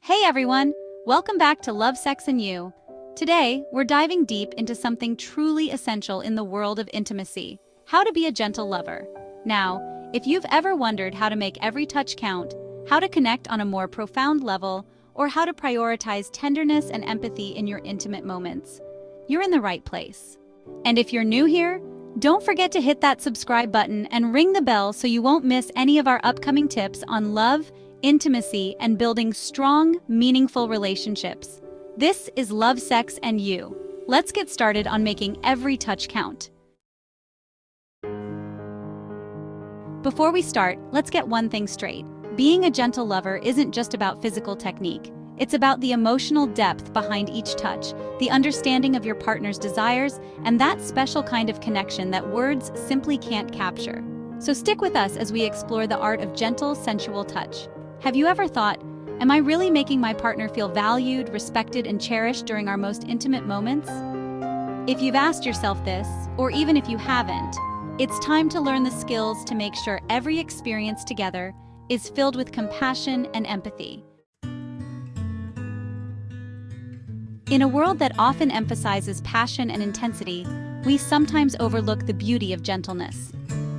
Hey everyone! Welcome back to Love, Sex, and You. Today, we're diving deep into something truly essential in the world of intimacy: how to be a gentle lover. Now, if you've ever wondered how to make every touch count, how to connect on a more profound level, or how to prioritize tenderness and empathy in your intimate moments, you're in the right place. And if you're new here, don't forget to hit that subscribe button and ring the bell so you won't miss any of our upcoming tips on love, intimacy, and building strong, meaningful relationships. This is Love, Sex, and You. Let's get started on making every touch count. Before we start, let's get one thing straight. Being a gentle lover isn't just about physical technique. It's about the emotional depth behind each touch, the understanding of your partner's desires, and that special kind of connection that words simply can't capture. So stick with us as we explore the art of gentle, sensual touch. Have you ever thought, am I really making my partner feel valued, respected, and cherished during our most intimate moments? If you've asked yourself this, or even if you haven't, it's time to learn the skills to make sure every experience together is filled with compassion and empathy. In a world that often emphasizes passion and intensity, we sometimes overlook the beauty of gentleness.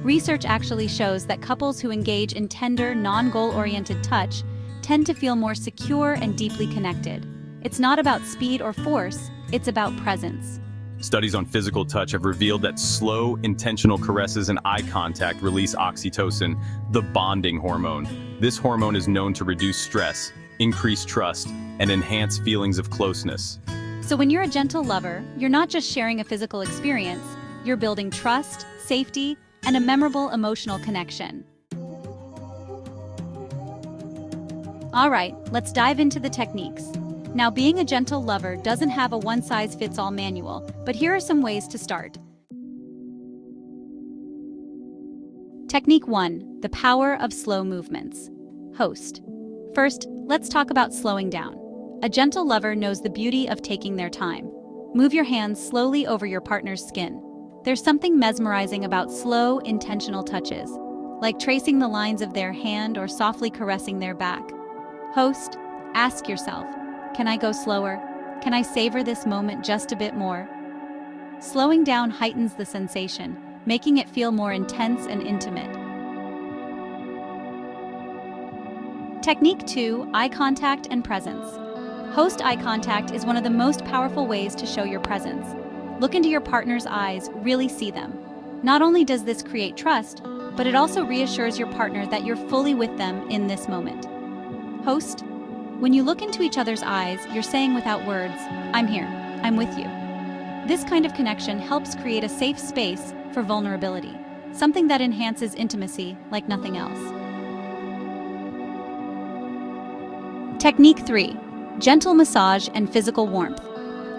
Research actually shows that couples who engage in tender, non-goal-oriented touch tend to feel more secure and deeply connected. It's not about speed or force, it's about presence. Studies on physical touch have revealed that slow, intentional caresses and eye contact release oxytocin, the bonding hormone. This hormone is known to reduce stress, increase trust, and enhance feelings of closeness. So when you're a gentle lover, you're not just sharing a physical experience, you're building trust, safety, and a memorable emotional connection. All right, let's dive into the techniques. Now, being a gentle lover doesn't have a one-size-fits-all manual, but here are some ways to start. Technique 1, the power of slow movements. Host. First, let's talk about slowing down. A gentle lover knows the beauty of taking their time. Move your hands slowly over your partner's skin. There's something mesmerizing about slow, intentional touches, like tracing the lines of their hand or softly caressing their back. Host, ask yourself, can I go slower? Can I savor this moment just a bit more? Slowing down heightens the sensation, making it feel more intense and intimate. Technique 2, eye contact and presence. Host eye contact is one of the most powerful ways to show your presence. Look into your partner's eyes, really see them. Not only does this create trust, but it also reassures your partner that you're fully with them in this moment. Host, when you look into each other's eyes, you're saying without words, I'm here, I'm with you. This kind of connection helps create a safe space for vulnerability, something that enhances intimacy like nothing else. Technique 3, gentle massage and physical warmth.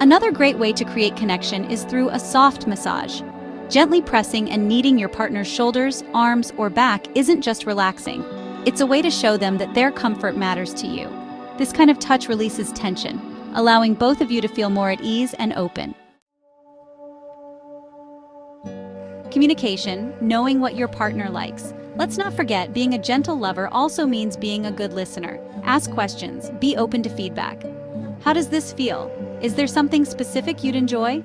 Another great way to create connection is through a soft massage. Gently pressing and kneading your partner's shoulders, arms, or back isn't just relaxing. It's a way to show them that their comfort matters to you. This kind of touch releases tension, allowing both of you to feel more at ease and open. Communication, knowing what your partner likes. Let's not forget, being a gentle lover also means being a good listener. Ask questions, be open to feedback. How does this feel? Is there something specific you'd enjoy?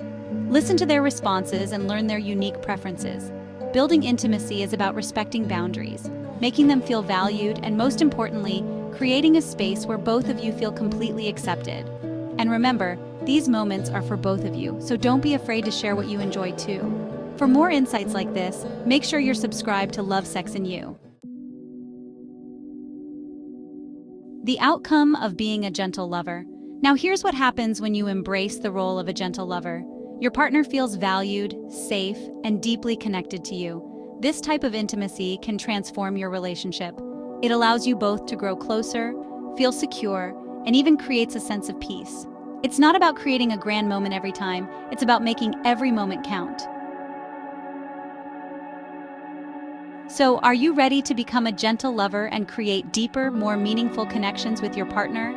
Listen to their responses and learn their unique preferences. Building intimacy is about respecting boundaries, making them feel valued, and most importantly, creating a space where both of you feel completely accepted. And remember, these moments are for both of you, so don't be afraid to share what you enjoy too. For more insights like this, make sure you're subscribed to Love, Sex, and You. The outcome of being a gentle lover. Now here's what happens when you embrace the role of a gentle lover. Your partner feels valued, safe, and deeply connected to you. This type of intimacy can transform your relationship. It allows you both to grow closer, feel secure, and even creates a sense of peace. It's not about creating a grand moment every time, it's about making every moment count. So, are you ready to become a gentle lover and create deeper, more meaningful connections with your partner?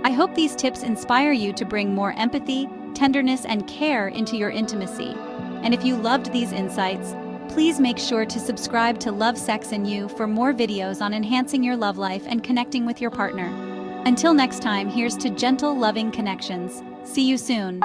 I hope these tips inspire you to bring more empathy, tenderness, and care into your intimacy. And if you loved these insights, please make sure to subscribe to Love, Sex, and You for more videos on enhancing your love life and connecting with your partner. Until next time, here's to gentle, loving connections. See you soon.